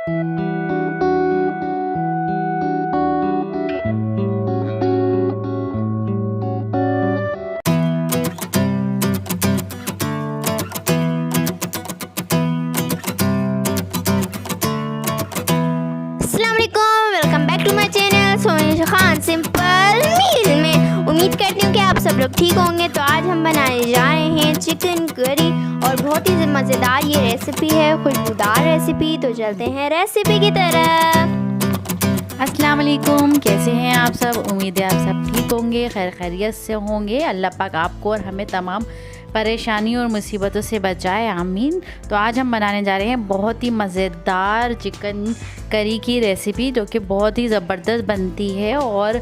Welcome back to my channel Sonia Khan simple meal में। उम्मीद करती हूँ कि आप सब लोग ठीक होंगे। तो आज हम बनाने जा रहे हैं चिकन करी और बहुत ही मज़ेदार ये रेसिपी है, खुशबूदार रेसिपी। तो चलते हैं रेसिपी की तरफ। अस्सलाम वालेकुम, कैसे हैं आप सब? उम्मीद है आप सब ठीक होंगे, खैर खैरियत से होंगे। अल्लाह पाक आपको और हमें तमाम परेशानी और मुसीबतों से बचाए, आमीन। तो आज हम बनाने जा रहे हैं बहुत ही मज़ेदार चिकन करी की रेसिपी, जो कि बहुत ही ज़बरदस्त बनती है और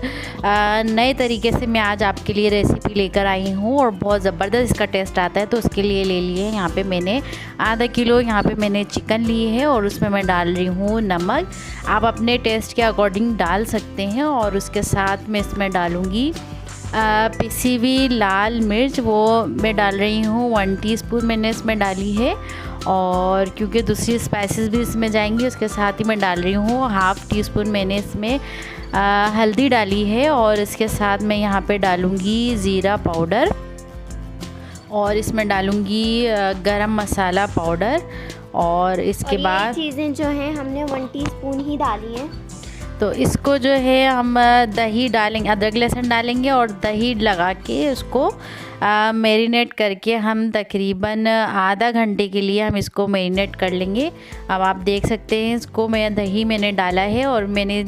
नए तरीके से मैं आज आपके लिए रेसिपी लेकर आई हूँ और बहुत ज़बरदस्त इसका टेस्ट आता है। तो उसके लिए ले लिए यहाँ पे मैंने आधा किलो यहाँ पे मैंने चिकन ली है और उसमें मैं डाल रही हूँ नमक। आप अपने टेस्ट के अकॉर्डिंग डाल सकते हैं। और उसके साथ मैं इसमें डालूँगी पिसी हुई लाल मिर्च, वो मैं डाल रही हूँ 1 टीस्पून मैंने इसमें डाली है। और क्योंकि दूसरी स्पाइसेस भी इसमें जाएंगी, उसके साथ ही मैं डाल रही हूँ 1/2 टीस्पून मैंने इसमें हल्दी डाली है। और इसके साथ मैं यहाँ पे डालूँगी ज़ीरा पाउडर और इसमें डालूँगी गरम मसाला पाउडर। और इसके बाद चीज़ें जो हैं हमने 1 टीस्पून ही डाली हैं। तो इसको जो है हम दही डालेंगे, अदरक लहसुन डालेंगे और दही लगा के उसको मैरिनेट करके हम तकरीबन आधा घंटे के लिए हम इसको मैरिनेट कर लेंगे। अब आप देख सकते हैं इसको दही मैंने डाला है और मैंने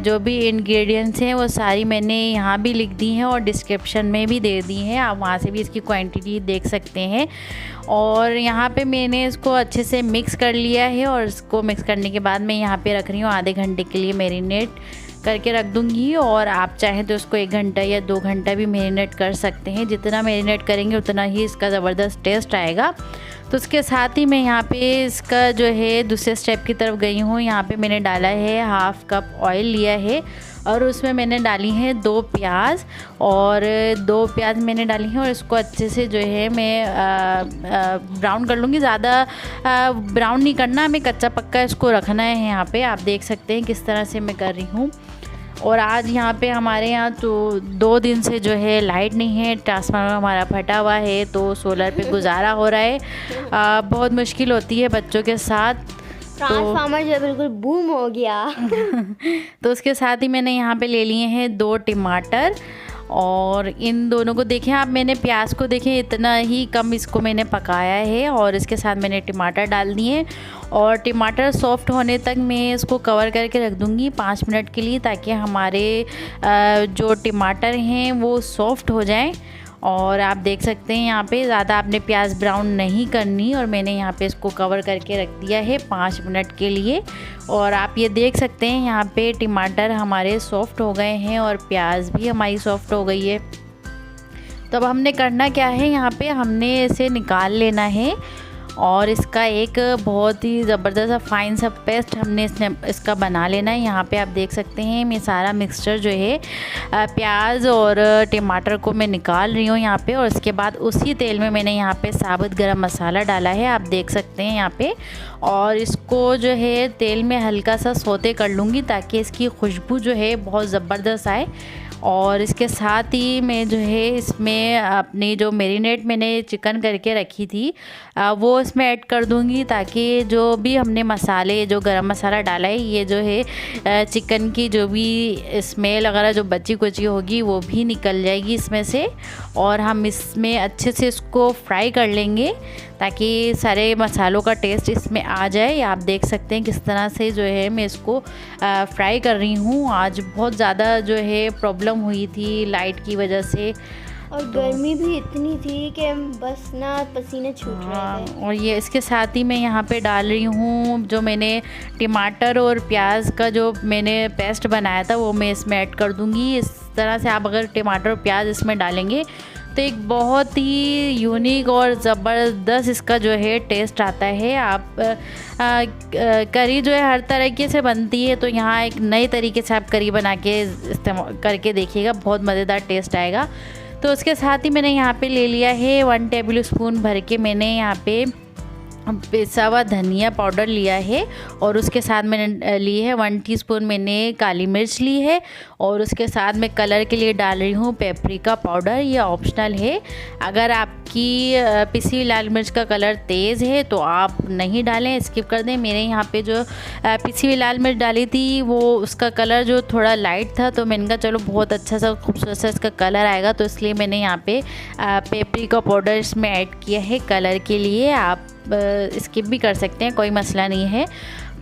जो भी इंग्रेडिएंट्स हैं वो सारी मैंने यहाँ भी लिख दी हैं और डिस्क्रिप्शन में भी दे दी हैं, आप वहाँ से भी इसकी क्वांटिटी देख सकते हैं। और यहाँ पे मैंने इसको अच्छे से मिक्स कर लिया है और इसको मिक्स करने के बाद मैं यहाँ पे रख रही हूँ आधे घंटे के लिए मैरिनेट करके रख दूँगी। और आप चाहें तो इसको 1 घंटा या 2 घंटा भी मैरिनेट कर सकते हैं। जितना मैरिनेट करेंगे उतना ही इसका ज़बरदस्त टेस्ट आएगा। तो उसके साथ ही मैं यहाँ पे इसका जो है दूसरे स्टेप की तरफ गई हूँ। यहाँ पे मैंने डाला है 1/2 कप ऑयल लिया है और उसमें मैंने डाली हैं 2 प्याज और 2 प्याज मैंने डाली हैं। और इसको अच्छे से जो है मैं ब्राउन कर लूँगी। ज़्यादा ब्राउन नहीं करना, हमें कच्चा पक्का इसको रखना है। यहाँ पे आप देख सकते हैं किस तरह से मैं कर रही हूँ। और आज यहाँ पे हमारे यहाँ तो 2 दिन से जो है लाइट नहीं है, ट्रांसफार्मर हमारा फटा हुआ है, तो सोलर पे गुजारा हो रहा है। बहुत मुश्किल होती है बच्चों के साथ। ट्रांसफार्मर जो बिल्कुल बूम हो गया। तो उसके साथ ही मैंने यहाँ पे ले लिए हैं 2 टमाटर और इन दोनों को देखें आप, मैंने प्याज को देखें इतना ही कम इसको मैंने पकाया है। और इसके साथ मैंने टमाटर डाल दिए और टमाटर सॉफ्ट होने तक मैं इसको कवर करके रख दूँगी 5 मिनट के लिए, ताकि हमारे जो टमाटर हैं वो सॉफ्ट हो जाएं। और आप देख सकते हैं यहाँ पे ज़्यादा आपने प्याज ब्राउन नहीं करनी और मैंने यहाँ पे इसको कवर करके रख दिया है 5 मिनट के लिए। और आप ये देख सकते हैं यहाँ पे टमाटर हमारे सॉफ्ट हो गए हैं और प्याज भी हमारी सॉफ्ट हो गई है। तो अब हमने करना क्या है, यहाँ पे हमने इसे निकाल लेना है और इसका एक बहुत ही ज़बरदस्त फाइन सा पेस्ट हमने इसका बना लेना है। यहाँ पे आप देख सकते हैं मैं सारा मिक्सचर जो है प्याज और टमाटर को मैं निकाल रही हूँ यहाँ पे। और उसके बाद उसी तेल में मैंने यहाँ पे साबुत गरम मसाला डाला है, आप देख सकते हैं यहाँ पे। और इसको जो है तेल में हल्का सा सौते कर लूँगी ताकि इसकी खुशबू जो है बहुत ज़बरदस्त आए। और इसके साथ ही मैं जो है इसमें अपनी जो मैरिनेट मैंने चिकन करके रखी थी वो इसमें ऐड कर दूंगी, ताकि जो भी हमने मसाले, जो गरम मसाला डाला है, ये जो है चिकन की जो भी स्मेल वगैरह जो बची कुची होगी वो भी निकल जाएगी इसमें से। और हम इसमें अच्छे से इसको फ्राई कर लेंगे ताकि सारे मसालों का टेस्ट इसमें आ जाए। आप देख सकते हैं किस तरह से जो है मैं इसको फ्राई कर रही हूँ। आज बहुत ज़्यादा जो है प्रॉब्लम हुई थी लाइट की वजह से और गर्मी भी इतनी थी कि बस ना पसीने छूट रहे थे। और ये इसके साथ ही मैं यहाँ पे डाल रही हूँ जो मैंने टमाटर और प्याज का जो मैंने पेस्ट बनाया था वो मैं इसमें ऐड कर दूँगी। इस तरह से आप अगर टमाटर और प्याज इसमें डालेंगे तो एक बहुत ही यूनिक और ज़बरदस्त इसका जो है टेस्ट आता है। आप करी जो है हर तरीके से बनती है, तो यहाँ एक नए तरीके से आप करी बना के इस्तेमाल करके देखिएगा, बहुत मज़ेदार टेस्ट आएगा। तो उसके साथ ही मैंने यहाँ पे ले लिया है 1 टेबल स्पून भर के मैंने यहाँ पे पिसा हुआ धनिया पाउडर लिया है और उसके साथ मैंने ली है 1 टीस्पून मैंने काली मिर्च ली है और उसके साथ मैं कलर के लिए डाल रही हूँ पेपरिका पाउडर। ये ऑप्शनल है, अगर आपकी पिसी हुई लाल मिर्च का कलर तेज़ है तो आप नहीं डालें, स्किप कर दें। मेरे यहाँ पे जो पिसी हुई लाल मिर्च डाली थी वो उसका कलर जो थोड़ा लाइट था, तो मैंने कहा चलो बहुत अच्छा सा खूबसूरत सा इसका कलर आएगा, तो इसलिए मैंने यहाँ पे पेपरिका पाउडर इसमें ऐड किया है कलर के लिए। आप स्किप भी कर सकते हैं, कोई मसला नहीं है।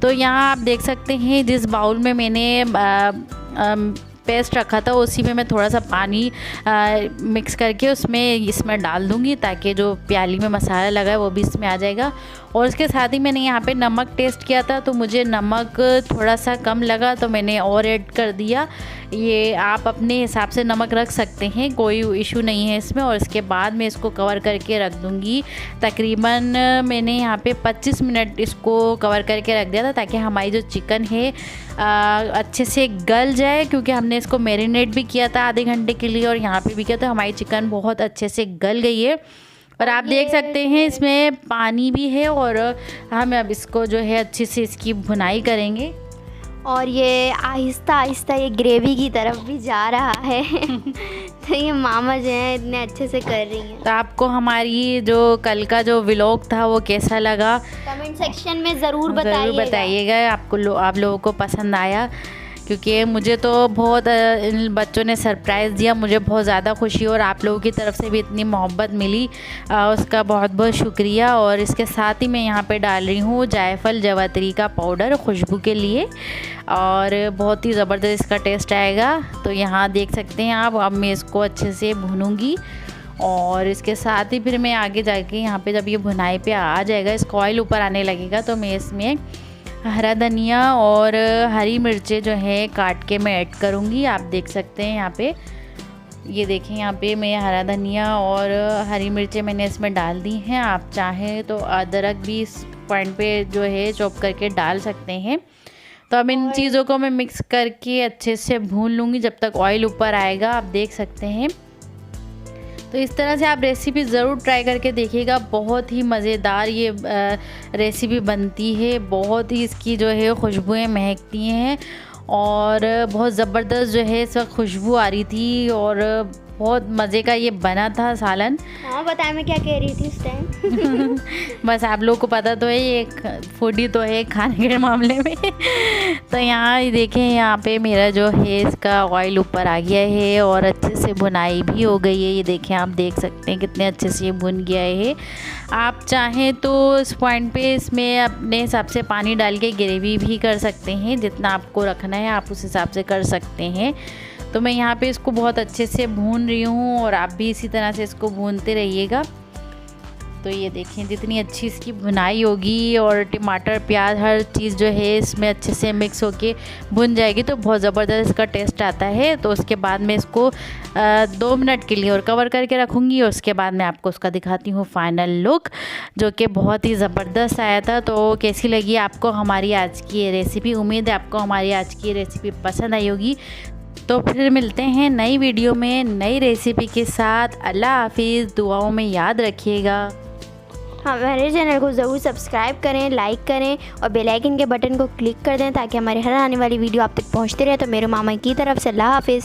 तो यहाँ आप देख सकते हैं जिस बाउल में मैंने पेस्ट रखा था उसी में मैं थोड़ा सा पानी मिक्स करके इसमें डाल दूँगी, ताकि जो प्याली में मसाला लगा है वो भी इसमें आ जाएगा। और उसके साथ ही मैंने यहाँ पे नमक टेस्ट किया था, तो मुझे नमक थोड़ा सा कम लगा तो मैंने और ऐड कर दिया। ये आप अपने हिसाब से नमक रख सकते हैं, कोई इशू नहीं है इसमें। और इसके बाद मैं इसको कवर करके रख दूँगी। तकरीबन मैंने यहाँ पे 25 मिनट इसको कवर करके रख दिया था, ताकि हमारी जो चिकन है अच्छे से गल जाए, क्योंकि हमने इसको मैरिनेट भी किया था आधे घंटे के लिए और यहाँ पे भी किया, तो हमारी चिकन बहुत अच्छे से गल गई है। और आप देख सकते हैं इसमें पानी भी है और हम अब इसको जो है अच्छे से इसकी भुनाई करेंगे। और ये आहिस्ता आहिस्ता ये ग्रेवी की तरफ भी जा रहा है। तो ये मामा जो हैं इतने अच्छे से कर रही हैं। तो आपको हमारी जो कल का जो व्लॉग था वो कैसा लगा कमेंट सेक्शन में ज़रूर बताइएगा। आप लोगों को पसंद आया, क्योंकि मुझे तो बहुत इन बच्चों ने सरप्राइज़ दिया, मुझे बहुत ज़्यादा खुशी और आप लोगों की तरफ से भी इतनी मोहब्बत मिली, उसका बहुत बहुत शुक्रिया। और इसके साथ ही मैं यहाँ पे डाल रही हूँ जायफल जवात्री का पाउडर खुशबू के लिए, और बहुत ही ज़बरदस्त इसका टेस्ट आएगा। तो यहाँ देख सकते हैं आप। अब मैं इसको अच्छे से भूनूंगी और इसके साथ ही फिर मैं आगे जाके यहाँ पे जब ये भुनाई पे आ जाएगा, इसका ऑयल ऊपर आने लगेगा, तो मैं इसमें हरा धनिया और हरी मिर्चें जो है काट के मैं ऐड करूँगी। आप देख सकते हैं यहाँ पे, ये देखें यहाँ पे मैं हरा धनिया और हरी मिर्चें मैंने इसमें डाल दी हैं। आप चाहें तो अदरक भी इस पॉइंट पे जो है चॉप करके डाल सकते हैं। तो अब इन चीज़ों को मैं मिक्स करके अच्छे से भून लूँगी जब तक ऑयल ऊपर आएगा। आप देख सकते हैं। तो इस तरह से आप रेसिपी ज़रूर ट्राई करके देखिएगा, बहुत ही मज़ेदार ये रेसिपी बनती है। बहुत ही इसकी जो है खुशबुएँ महकती हैं और बहुत ज़बरदस्त जो है इस वक्त खुशबू आ रही थी और बहुत मज़े का ये बना था सालन। हाँ बताएं, मैं क्या कह रही थी इस टाइम। बस आप लोगों को पता तो है, ये फूडी तो है खाने के मामले में। तो यहाँ देखें, यहाँ पे मेरा जो है इसका ऑयल ऊपर आ गया है और अच्छे से भुनाई भी हो गई है। ये देखें, आप देख सकते हैं कितने अच्छे से ये भुन गया है। आप चाहें तो इस पॉइंट पे इसमें अपने हिसाब से पानी डाल के ग्रेवी भी कर सकते हैं, जितना आपको रखना है आप उस हिसाब से कर सकते हैं। तो मैं यहाँ पे इसको बहुत अच्छे से भून रही हूँ और आप भी इसी तरह से इसको भूनते रहिएगा। तो ये देखें, जितनी अच्छी इसकी भुनाई होगी और टमाटर प्याज हर चीज़ जो है इसमें अच्छे से मिक्स होके भुन जाएगी तो बहुत ज़बरदस्त इसका टेस्ट आता है। तो उसके बाद मैं इसको 2 मिनट के लिए और कवर करके रखूँगी और उसके बाद मैं आपको उसका दिखाती हूँ फाइनल लुक, जो कि बहुत ही ज़बरदस्त आया था। तो कैसी लगी आपको हमारी आज की ये रेसिपी? उम्मीद है आपको हमारी आज की रेसिपी पसंद आई होगी। तो फिर मिलते हैं नई वीडियो में नई रेसिपी के साथ। अल्लाह हाफिज़, दुआओं में याद रखिएगा। हमारे चैनल को ज़रूर सब्सक्राइब करें, लाइक करें और बेल आइकन के बटन को क्लिक कर दें ताकि हमारे हर आने वाली वीडियो आप तक पहुंचती रहे। तो मेरे मामा की तरफ से अल्लाह हाफिज़।